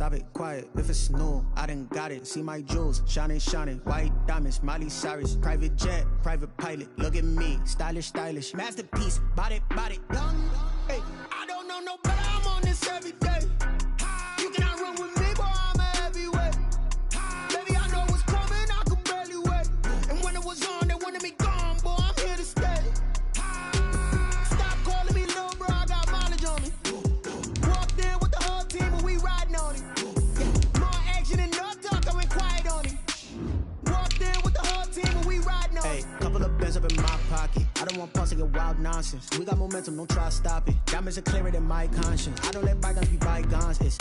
stop it, quiet. If it's new, I done got it. See my jewels, shining, shining. White diamonds, Miley Cyrus. Private jet, private pilot. Look at me, stylish, stylish. Masterpiece, body, body. Young, hey, I don't know no better. I'm on this every day. You cannot run with me, boy. I'm a heavyweight. Baby, I know what's coming. I could barely wait. And when it was on, they wanted me gone, boy. I'm here to stay. Stop calling me little bro. I got mileage on me. Walked in with the whole team and we riding on it. Yeah, more action and no talk. I went quiet on it. Walked in with the whole team and we riding on it. Hey, couple of bands up in my pocket. I don't want pause to get wild nonsense. We got momentum, don't try to stop it. Diamonds are clearer than my conscience. I don't let bygones be bygones. It's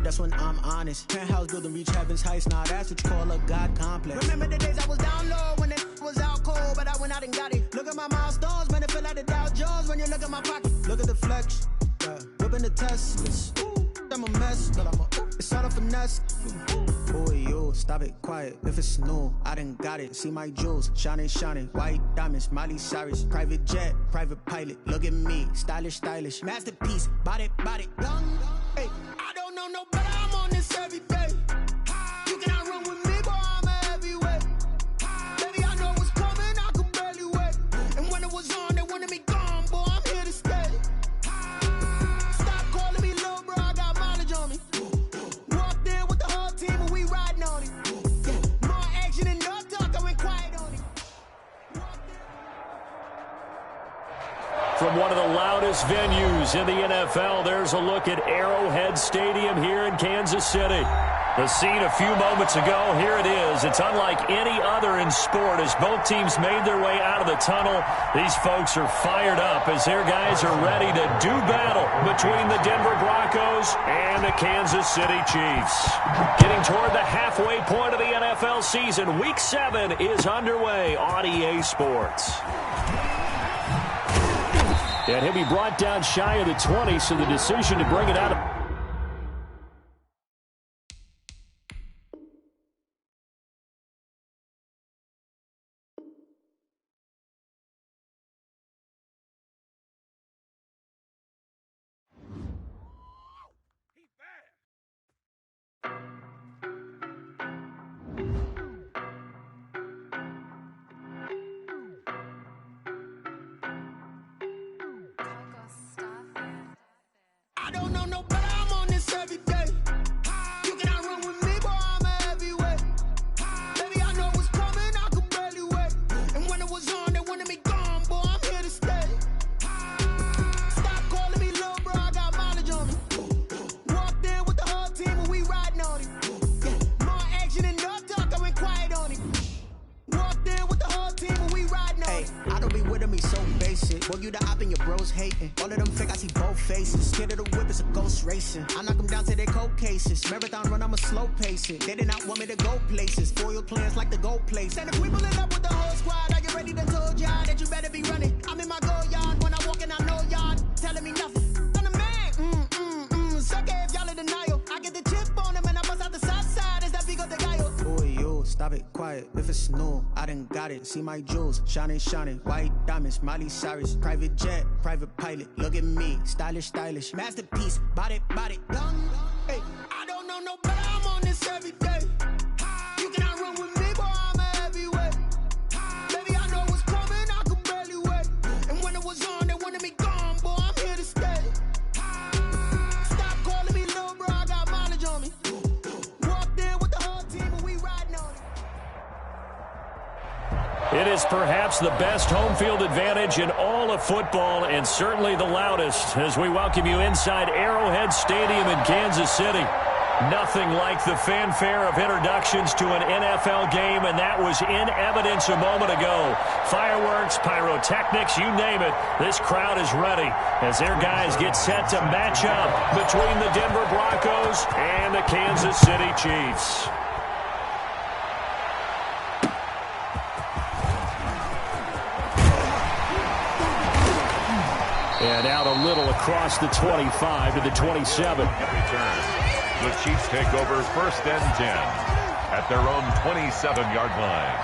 that's when I'm honest. Penthouse building, reach heaven's heights. Now that's what you call a God complex. Remember the days I was down low when it was out cold, but I went out and got it. Look at my milestones, man, it feel like the Dow Jones when you look at my pocket. Look at the flex, whipping the Teslas. I'm a mess, but it's all a finesse. Boy, you, stop it, quiet. If it's new, I done got it. See my jewels, shining, shining. White diamonds, Miley Cyrus. Private jet, private pilot. Look at me, stylish, stylish. Masterpiece, body, body. Young, hey, I don't know no better. I'm on this every day. You cannot run with me, boy. I'm a heavyweight. Baby, I know what's coming. I could barely wait. And when it was on, they wanted me gone, boy. I'm here to stay. Stop calling me little bro. I got mileage on me. Walked in with the whole team and we riding on it. Yeah, more action and no talk. I went quiet on it. From one of the loudest venues in the NFL, there's a look at Arrowhead Stadium here in Kansas City. The scene a few moments ago, here it is. It's unlike any other in sport as both teams made their way out of the tunnel. These folks are fired up as their guys are ready to do battle between the Denver Broncos and the Kansas City Chiefs. Getting toward the halfway point of the NFL season, Week 7 is underway on EA Sports. And he'll be brought down shy of the 20, so the decision to bring it out of... I don't know no better. I'm on this every day. You cannot run with me, boy. I'm a heavyweight. Baby, I know what's coming. I could barely wait. And when it was on, they wanted me gone, boy. I'm here to stay. Stop calling me little bro. I got mileage on me. Walked in with the whole team and we riding on it. Yeah, more action and no talk. I went quiet on it. Walked in with the whole team and we riding on it. I don't be with me so basic. Boy, you the op and your bros hating. All of them fake, I see both faces. Scared of the whip, it's a ghost racing. I knock them down to their cold cases. Marathon run, I'm a slow pace it. They did not want me to go places. Foil plans like the gold place. And if we pulling up with the whole squad, are you ready to told y'all that you better be running? I'm in my go yard. When I walk in, I know y'all telling me nothing. I'm the man. Suck it if y'all in denial. I get the chip on them and I bust out the south side. Is that big of the guy? Boy, you, stop it, quiet. If it's new, I done got it. See my jewels, shining, shining. White diamonds, Miley Cyrus. Private jet, private pilot. Look at me, stylish, stylish. Masterpiece, body, body. Young, hey, I don't know no better. I'm on this every day. You cannot run with me, boy. I'm a heavyweight. Baby, I know what's coming. I could barely wait. And when it was on, they wanted me gone, boy. I'm here to stay. Stop calling me little bro. I got mileage on me. Walked in with the whole team and we riding on it. It is perhaps the best home field advantage in all of football, and certainly the loudest, as we welcome you inside Arrowhead Stadium in Kansas City. Nothing like the fanfare of introductions to an NFL game, and that was in evidence a moment ago. Fireworks, pyrotechnics, you name it, this crowd is ready as their guys get set to match up between the Denver Broncos and the Kansas City Chiefs. And out a little across the 25 to the 27. The Chiefs take over 1st and 10 at their own 27-yard line.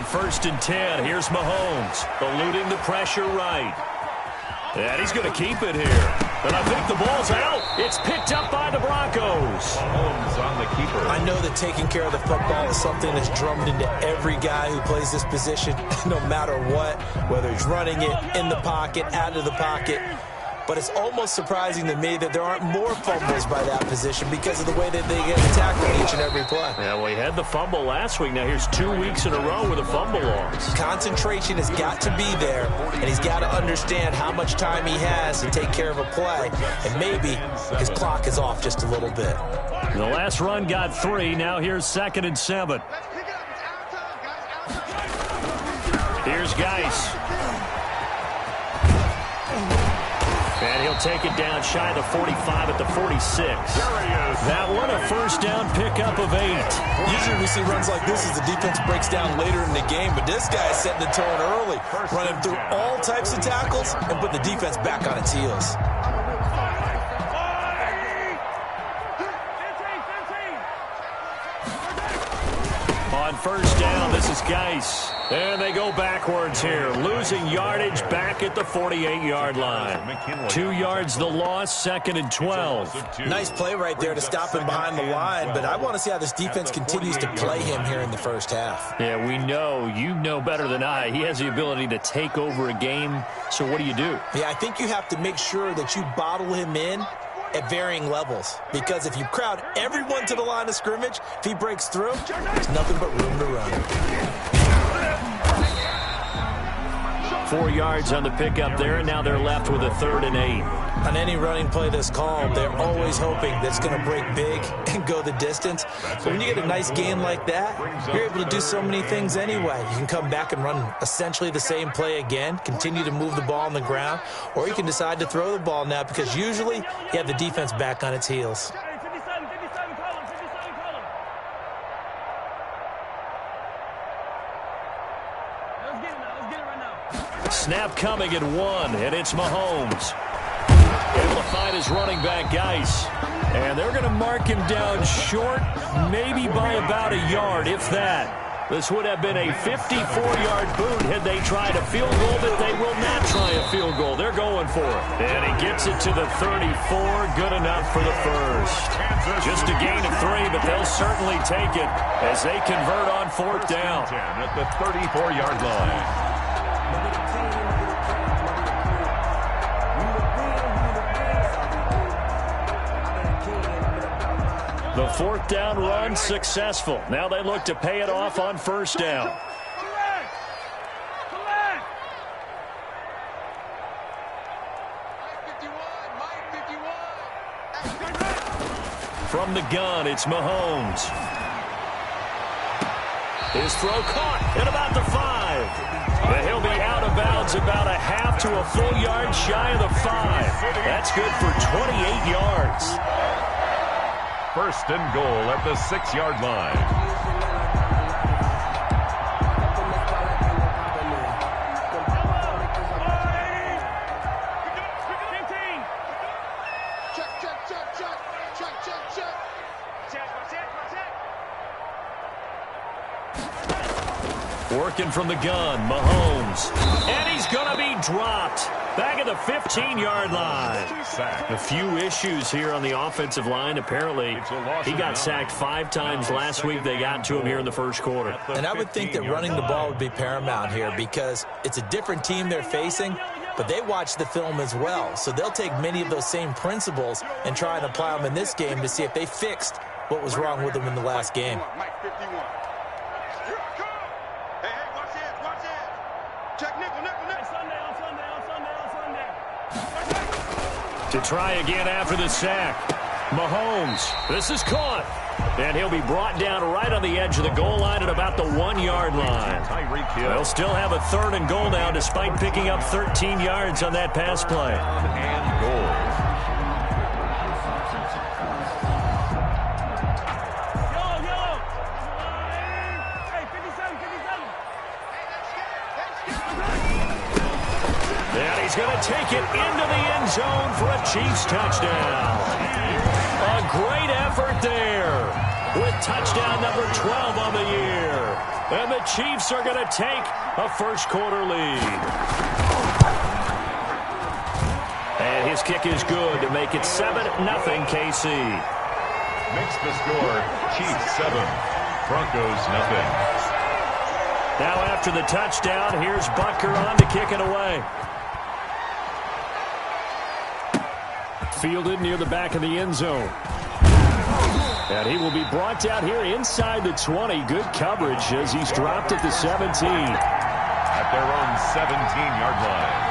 On 1st and 10, here's Mahomes, eluding the pressure right. And he's going to keep it here. And I think the ball's out. It's picked up by the Broncos. Mahomes on the keeper. I know that taking care of the football is something that's drummed into every guy who plays this position, no matter what, whether he's running it, in the pocket, out of the pocket. But it's almost surprising to me that there aren't more fumbles by that position because of the way that they get tackled each and every play. Yeah, well, he had the fumble last week. Now here's 2 weeks in a row with a fumble loss. Concentration has got to be there, and he's got to understand how much time he has to take care of a play. And maybe his clock is off just a little bit. The last run got 3. Now here's 2nd and 7. Here's Geis. And he'll take it down shy of the 45 at the 46. That one a first down pickup of 8. Usually we see runs like this as the defense breaks down later in the game, but this guy is setting the tone early, running through all types of tackles and putting the defense back on its heels. On 1st down, this is Geis. And they go backwards here, losing yardage back at the 48-yard line. 2 yards the loss, 2nd and 12. Nice play right there to stop him behind the line, but I want to see how this defense continues to play him here in the first half. Yeah, we know, you know better than I, he has the ability to take over a game, so what do you do? Yeah, I think you have to make sure that you bottle him in at varying levels, because if you crowd everyone to the line of scrimmage, if he breaks through, there's nothing but room to run. 4 yards on the pickup there, and now they're left with a 3rd and 8. On any running play that's called, they're always hoping that it's going to break big and go the distance. But when you get a nice gain like that, you're able to do so many things anyway. You can come back and run essentially the same play again, continue to move the ball on the ground, or you can decide to throw the ball now because usually you have the defense back on its heels. Snap coming at 1, and it's Mahomes. Able to find his running back, Geis. And they're going to mark him down short, maybe by about a yard, if that. This would have been a 54-yard boot had they tried a field goal, but they will not try a field goal. They're going for it. And he gets it to the 34, good enough for the first. Just a gain of 3, but they'll certainly take it as they convert on 4th down. At the 34-yard line. The 4th down run successful. Now they look to pay it off on 1st down. From the gun, it's Mahomes. His throw caught at about the 5. And he'll be out of bounds about a half to a full yard shy of the 5. That's good for 28 yards. 1st and goal at the 6-yard line. Working from the gun, Mahomes. And he's going to be dropped. Back at the 15-yard line. A few issues here on the offensive line. Apparently, he got sacked 5 times last week. They got to him here in the first quarter. And I would think that running the ball would be paramount here because it's a different team they're facing, but they watch the film as well. So they'll take many of those same principles and try and apply them in this game to see if they fixed what was wrong with them in the last game. To try again after the sack. Mahomes, this is caught. And he'll be brought down right on the edge of the goal line at about the 1-yard line. They'll still have a 3rd and goal now despite picking up 13 yards on that pass play. And goal. He's going to take it into the end zone for a Chiefs touchdown. A great effort there with touchdown number 12 on the year. And the Chiefs are going to take a first-quarter lead. And his kick is good to make it 7-0 KC. Makes the score Chiefs 7, Broncos nothing. Now after the touchdown, here's Butker on to kick it away. Fielded near the back of the end zone. And he will be brought down here inside the 20. Good coverage as he's dropped at the 17. At their own 17-yard line.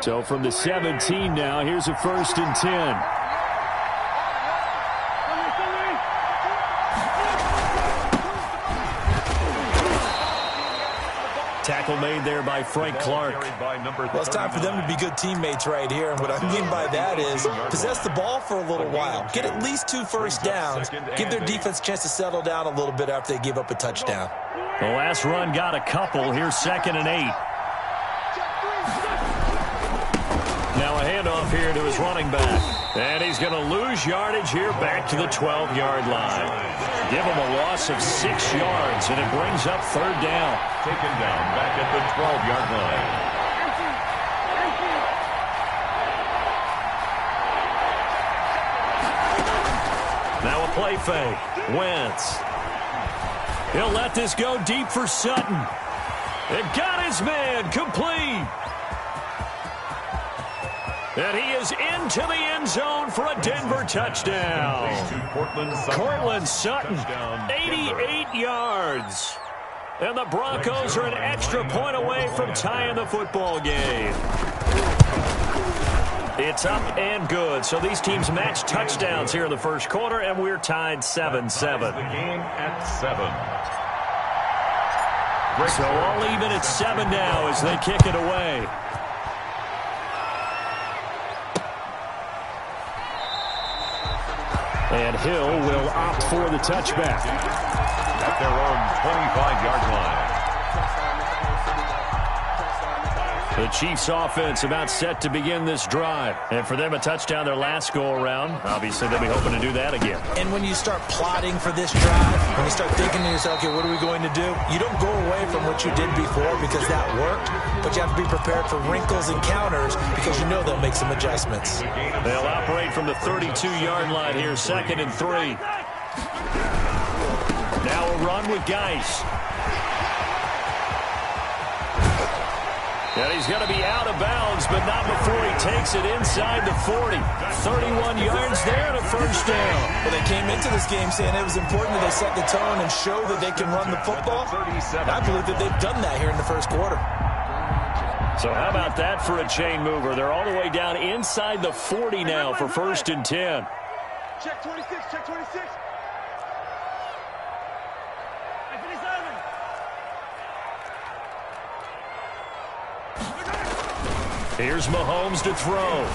So from the 17 now, here's a 1st and 10. Tackle made there by Frank Clark. Well, it's time for them to be good teammates right here. And what I mean by that is possess the ball for a little while. Get at least 2 first downs. Give their defense a chance to settle down a little bit after they give up a touchdown. The last run got a couple. Here's 2nd and 8. Now a handoff here to his running back. And he's going to lose yardage here back to the 12-yard line. Give him a loss of 6 yards, and it brings up 3rd down. Taken down back at the 12-yard line. Now a play fake. Wentz. He'll let this go deep for Sutton. It got his man complete. And he is into the end zone for a Denver touchdown. Cortland Sutton, 88 yards. And the Broncos are an extra point away from tying the football game. It's up and good. So these teams match touchdowns here in the first quarter, and we're tied 7-7. The game at 7. So all even at 7 now as they kick it away. And Hill will opt for the touchback. At their own 25-yard line. The Chiefs offense about set to begin this drive. And for them, a touchdown their last go-around. Obviously, they'll be hoping to do that again. And when you start plotting for this drive, when you start thinking to yourself, okay, what are we going to do? You don't go away from what you did before because that worked, but you have to be prepared for wrinkles and counters because you know they'll make some adjustments. They'll operate from the 32-yard line here, 2nd and 3. Now a run with Geis. And he's going to be out of bounds, but not before he takes it inside the 40. 31 yards there and a 1st down. Well, they came into this game saying it was important that they set the tone and show that they can run the football. And I believe that they've done that here in the first quarter. So how about that for a chain mover? They're all the way down inside the 40 now for 1st and 10. Check 26, check 26. Here's Mahomes to throw.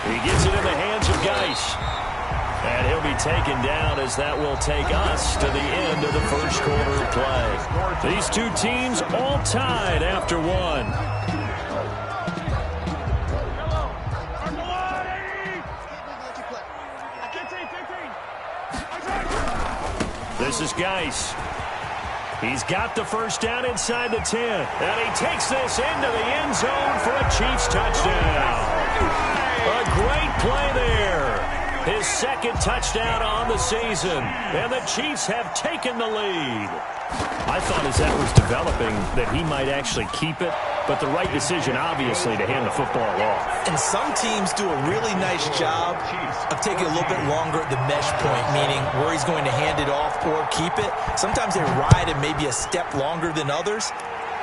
He gets it in the hands of Geis. And he'll be taken down as that will take us to the end of the first quarter of play. These two teams all tied after one. This is Geis. He's got the 1st down inside the 10. And he takes this into the end zone for a Chiefs touchdown. A great play there. His 2nd touchdown on the season. And the Chiefs have taken the lead. I thought as that was developing that he might actually keep it. But the right decision, obviously, to hand the football off. And some teams do a really nice job of taking a little bit longer at the mesh point, meaning where he's going to hand it off or keep it. Sometimes they ride it maybe a step longer than others.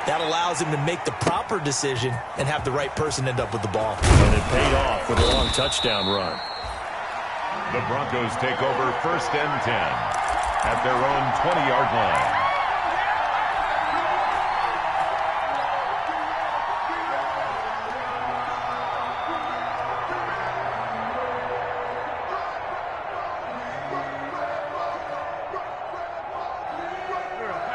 That allows him to make the proper decision and have the right person end up with the ball. And it paid off with a long touchdown run. The Broncos take over 1st and 10 at their own 20-yard line.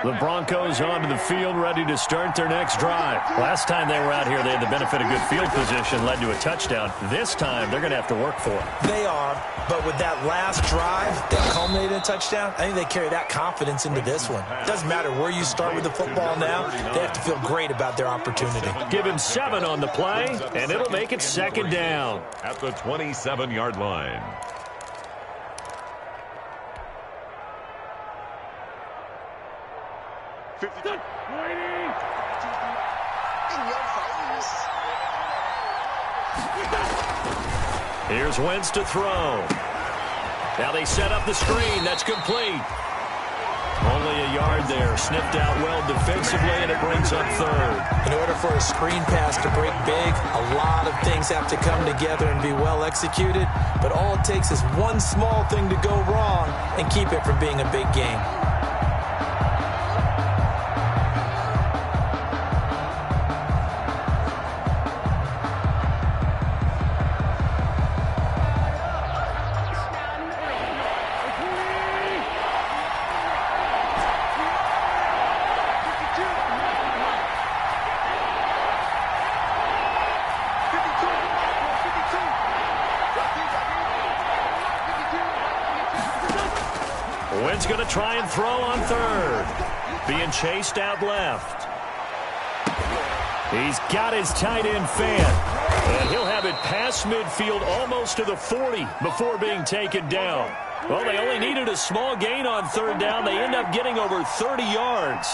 The Broncos onto the field, ready to start their next drive. Last time they were out here, they had the benefit of good field position, led to a touchdown. This time, they're going to have to work for it. They are, but with that last drive that culminated in a touchdown, I think they carry that confidence into this one. It doesn't matter where you start with the football now, they have to feel great about their opportunity. Give him 7 on the play, and it'll make it second down. At the 27-yard line. Here's Wentz to throw. Now they set up the screen. That's complete. Only a yard there. Sniffed out well defensively, and it brings up third. In order for a screen pass to break big, a lot of things have to come together and be well executed. But all it takes is one small thing to go wrong and keep it from being a big game. Wentz going to try and throw on third. Being chased out left. He's got his tight end fan. And he'll have it past midfield almost to the 40 before being taken down. Well, they only needed a small gain on third down. They end up getting over 30 yards.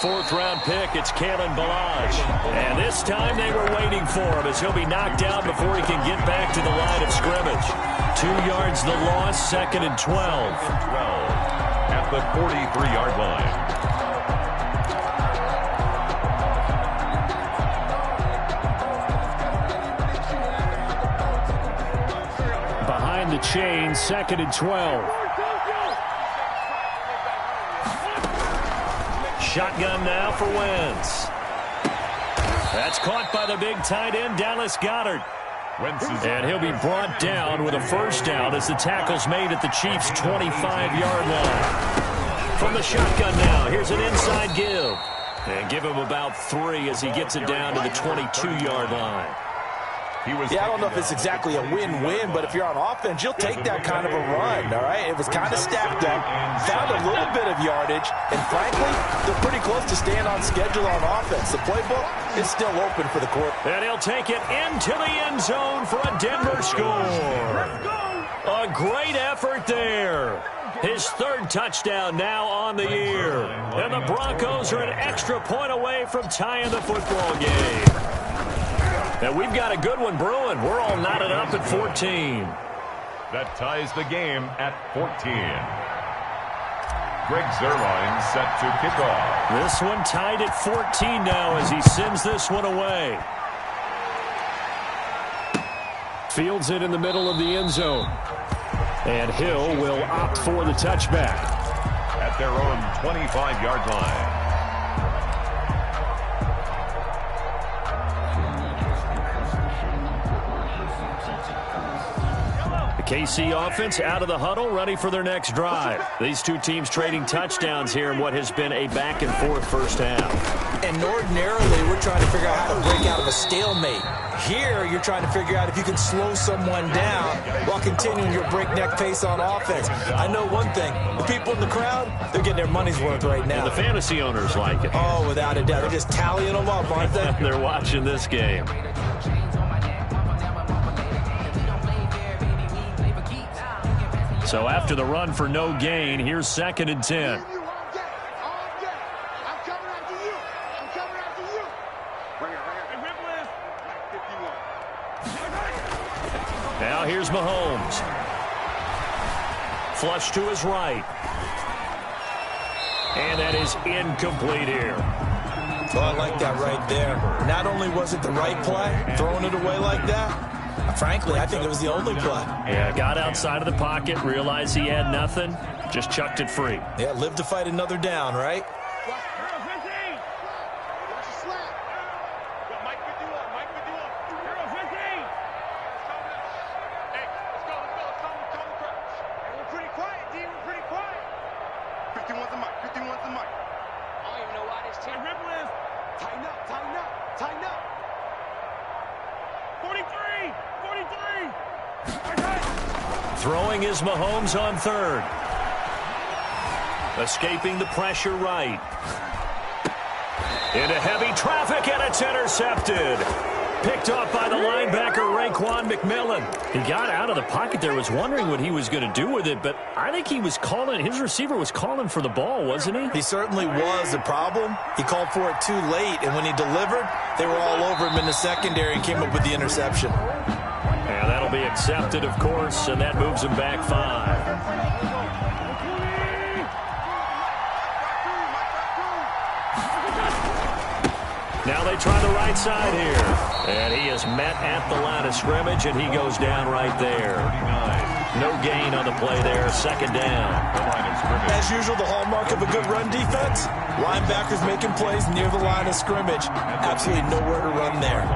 Fourth-round pick, it's Kalen Ballage. And this time they were waiting for him as he'll be knocked down before he can get back to the line of scrimmage. 2 yards the loss, second and 12. At the 43-yard line. Behind the chain, second and 12. Shotgun now for Wentz. That's caught by the big tight end, Dallas Goedert. And he'll be brought down with a first down as the tackle's made at the Chiefs' 25-yard line. From the shotgun now, here's an inside give. And give him about 3 as he gets it down to the 22-yard line. Yeah, I don't know if it's exactly a win-win, but if you're on offense, you'll take that kind of a run, all right? It was kind of stacked up, found a little bit of yardage, and frankly, they're pretty close to staying on schedule on offense. The playbook is still open for the court. And he'll take it into the end zone for a Denver score. A great effort there. His third touchdown now on the year. And the Broncos are an extra point away from tying the football game. And we've got a good one brewing. We're all knotted up at 14. That ties the game at 14. Greg Zuerlein set to kick off. This one tied at 14 now as he sends this one away. Fields it in the middle of the end zone. And Hill will opt for the touchback. At their own 25-yard line. KC offense out of the huddle, ready for their next drive. These two teams trading touchdowns here in what has been a back-and-forth first half. And ordinarily, we're trying to figure out how to break out of a stalemate. Here, you're trying to figure out if you can slow someone down while continuing your breakneck pace on offense. I know one thing. The people in the crowd, they're getting their money's worth right now. And the fantasy owners like it. Oh, without a doubt. They're just tallying them up, aren't they? They're watching this game. So after the run for no gain, here's second and 10. Now here's Mahomes. Flush to his right. And that is incomplete here. Oh, I like that right there. Not only was it the right play, throwing it away like that, frankly, I think it was the only play. Yeah, got outside of the pocket, realized he had nothing, just chucked it free. Yeah, live to fight another down, right? the mic. I don't even know why this team. Ripple is. Tighten up, tighten up, tighten up. 43, 43. Throwing is Mahomes on third. Escaping the pressure right. Into heavy traffic, and it's intercepted. Picked off by the linebacker, Raekwon McMillan. He got out of the pocket there, was wondering what he was going to do with it, but I think he was calling, his receiver was calling for the ball, wasn't he? He certainly was. The problem, he called for it too late, and when he delivered, they were all over him in the secondary and came up with the interception. And that'll be accepted, of course, and that moves him back 5. Now they try the right side here. And he is met at the line of scrimmage, and he goes down right there. No gain on the play there. Second down. As usual, the hallmark of a good run defense, linebackers making plays near the line of scrimmage. Absolutely nowhere to run there.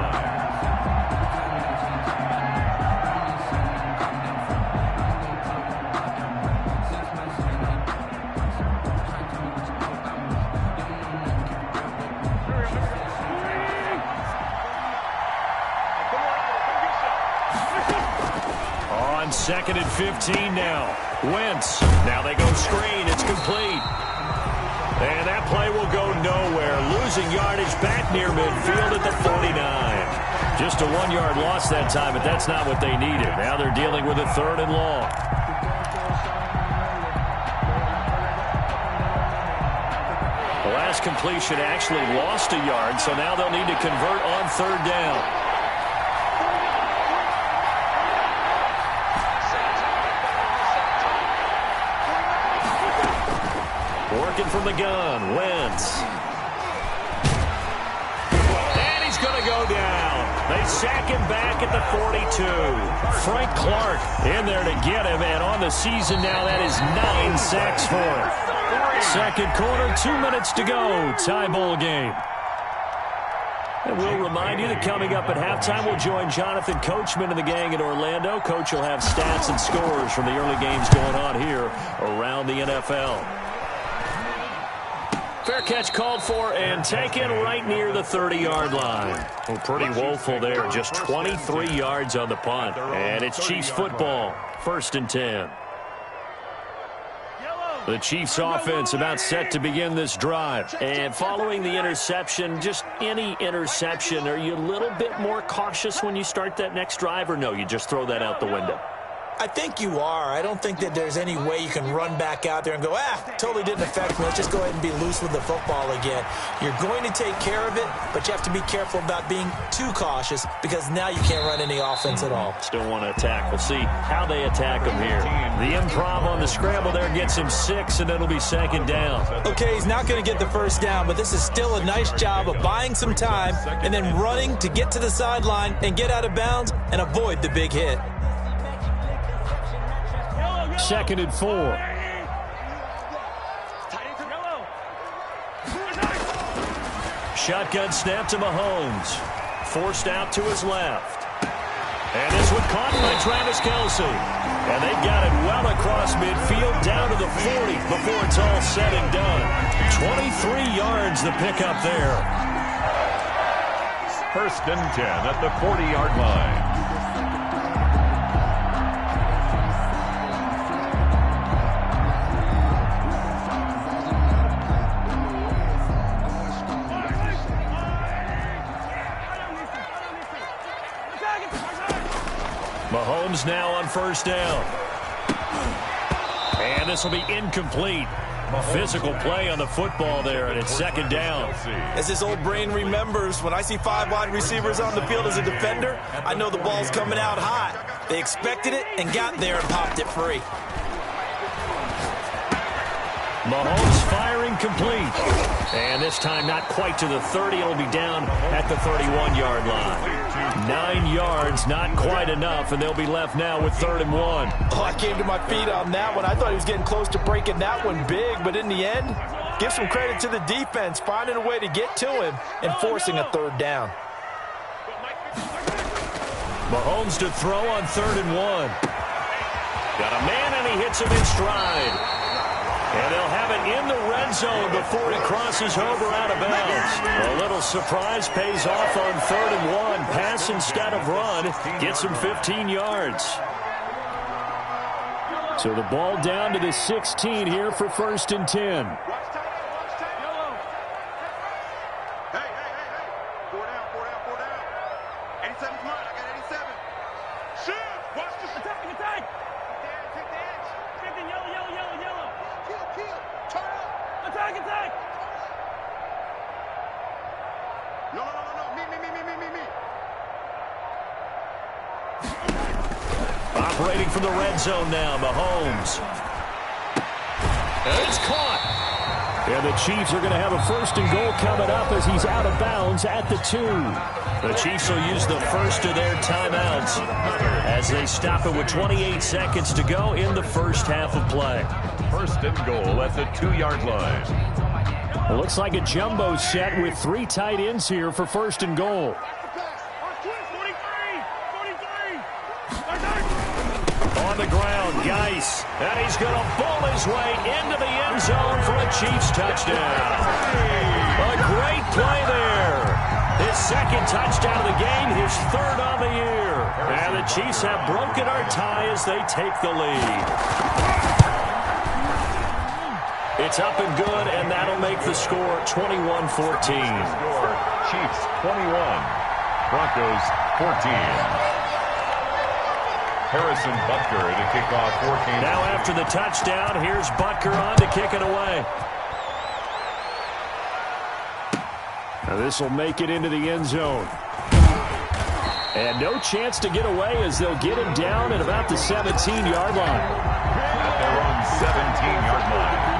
Second and 15 now. Wentz. Now they go screen. It's complete. And that play will go nowhere. Losing yardage back near midfield at the 49. Just a 1-yard loss that time, but that's not what they needed. Now they're dealing with a 3rd and long. The last completion actually lost a yard, so now they'll need to convert on 3rd down. Working from the gun, Wentz. And he's going to go down. They sack him back at the 42. Frank Clark in there to get him, and on the season now, that is 9 sacks for him. Second quarter, 2 minutes to go. Tie ball game. And we'll remind you that coming up at halftime, we'll join Jonathan Coachman and the gang in Orlando. Coach will have stats and scores from the early games going on here around the NFL. Fair catch called for and taken right near the 30-yard line. Well, pretty woeful there. Just 23 yards on the punt. And it's Chiefs football. 1st and 10. The Chiefs offense about set to begin this drive. And following the interception, just any interception, are you a little bit more cautious when you start that next drive, or no, you just throw that out the window? I think you are. I don't think that there's any way you can run back out there and go, totally didn't affect me. Let's just go ahead and be loose with the football again. You're going to take care of it, but you have to be careful about being too cautious because now you can't run any offense at all. Still want to attack. We'll see how they attack him here. The improv on the scramble there gets him 6, and it'll be 2nd down. Okay, he's not going to get the 1st down, but this is still a nice job of buying some time and then running to get to the sideline and get out of bounds and avoid the big hit. 2nd and 4. Shotgun snap to Mahomes. Forced out to his left. And this one caught by Travis Kelce. And they've got it well across midfield down to the 40 before it's all said and done. 23 yards the pickup there. 1st and 10 at the 40-yard line. Mahomes now on 1st down. And this will be incomplete. Physical play on the football there, and it's 2nd down. As his old brain remembers, when I see 5 wide receivers on the field as a defender, I know the ball's coming out hot. They expected it and got there and popped it free. Mahomes firing complete. And this time not quite to the 30. It'll be down at the 31-yard line. 9 yards, not quite enough, and they'll be left now with 3rd and 1. Oh, I came to my feet on that one. I thought he was getting close to breaking that one big, but in the end, give some credit to the defense, finding a way to get to him and forcing a 3rd down. Mahomes to throw on 3rd and 1. Got a man, and he hits him in stride. And they'll have it in the red end zone before he crosses over out of bounds. A little surprise pays off on 3rd and 1. Pass instead of run. Gets him 15 yards. So the ball down to the 16 here for 1st and 10. Operating from the red zone now, Mahomes. And it's caught. And the Chiefs are going to have a 1st and goal coming up as he's out of bounds at the 2. The Chiefs will use the first of their timeouts as they stop it with 28 seconds to go in the first half of play. 1st and goal at the 2-yard line. It looks like a jumbo set with 3 tight ends here for 1st and goal. On the ground, Geis, and he's going to bowl his way into the end zone for a Chiefs touchdown. A great play there. His 2nd touchdown of the game, his 3rd on the year. And the Chiefs have broken our tie as they take the lead. It's up and good, and that'll make the score 21-14. Chiefs 21, Broncos 14. Harrison Butker to kick off for Kansas. Now after the touchdown, here's Butker on to kick it away. Now this will make it into the end zone. And no chance to get away as they'll get him down at about the 17-yard line. At their own 17-yard line.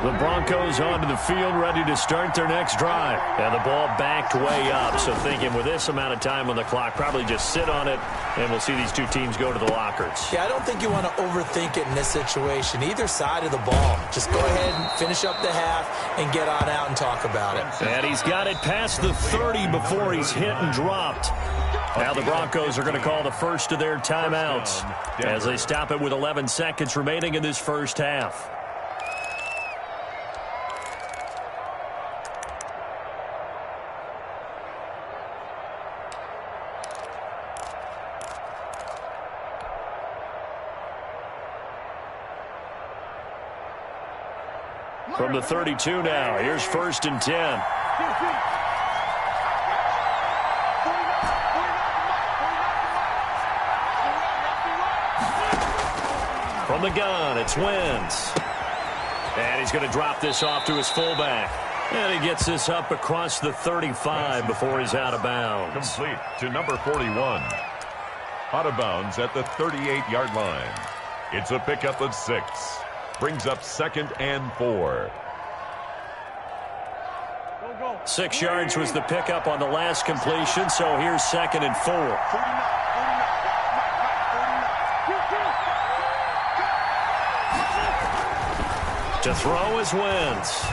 The Broncos onto the field, ready to start their next drive. And the ball backed way up, so thinking with this amount of time on the clock, probably just sit on it, and we'll see these two teams go to the lockers. Yeah, I don't think you want to overthink it in this situation. Either side of the ball. Just go ahead and finish up the half and get on out and talk about it. And he's got it past the 30 before he's hit and dropped. Now the Broncos are going to call the first of their timeouts as they stop it with 11 seconds remaining in this first half. From the 32 now, here's 1st and 10. From the gun, it's Wentz. And he's going to drop this off to his fullback. And he gets this up across the 35 before he's out of bounds. Complete to number 41. Out of bounds at the 38-yard line. It's a pickup of 6. Brings up 2nd and 4. 6 yards was the pickup on the last completion, so here's 2nd and 4. To throw is Wentz.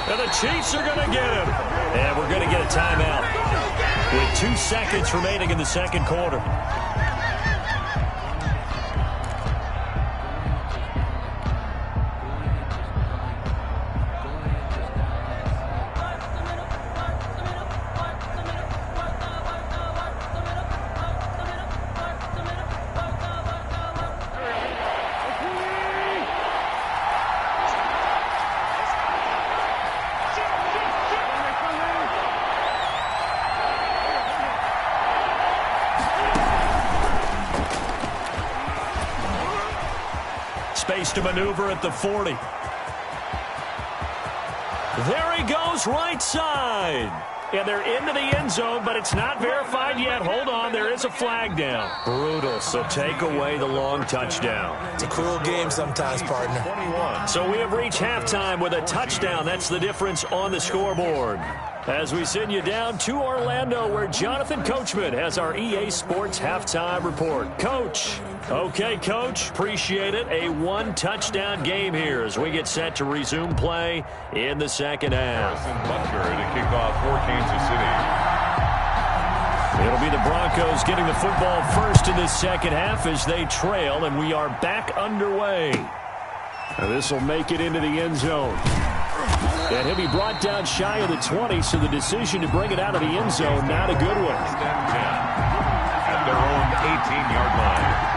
And the Chiefs are going to get him. And we're going to get a timeout with 2 seconds remaining in the second quarter. Space to maneuver at the 40. There he goes, right side. And they're into the end zone, but it's not verified yet. Hold on, there is a flag down. Brutal, so take away the long touchdown. It's a cruel game sometimes, partner. So we have reached halftime with a touchdown. That's the difference on the scoreboard. As we send you down to Orlando, where Jonathan Coachman has our EA Sports Halftime Report. Coach. Okay, Coach. Appreciate it. A 1-touchdown game here as we get set to resume play in the second half. Harrison Butker to kick off for Kansas City. It'll be the Broncos getting the football first in this second half as they trail, and we are back underway. This will make it into the end zone. And he'll be brought down shy of the 20, so the decision to bring it out of the end zone, not a good one. At their own 18-yard line.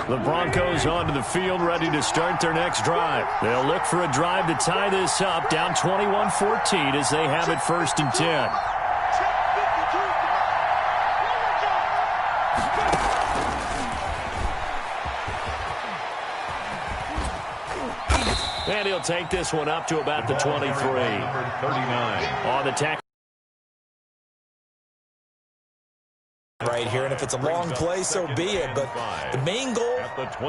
The Broncos onto the field, ready to start their next drive. They'll look for a drive to tie this up, down 21-14 as they have it 1st and 10. And he'll take this one up to about the 23. On the tackle. Right here, and if it's a long play, so be it. But the main goal,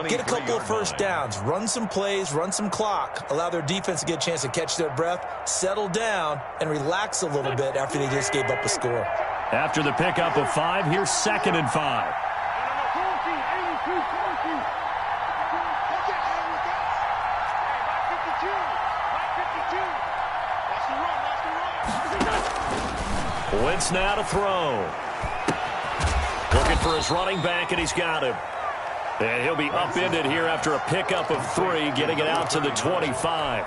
get a couple of first downs, run some plays, run some clock, allow their defense to get a chance to catch their breath, settle down, and relax a little bit after they just gave up a score. After the pickup of 5, here's 2nd and 5. Wentz now to throw. Looking for his running back, and he's got him. And he'll be upended here after a pickup of 3, getting it out to the 25.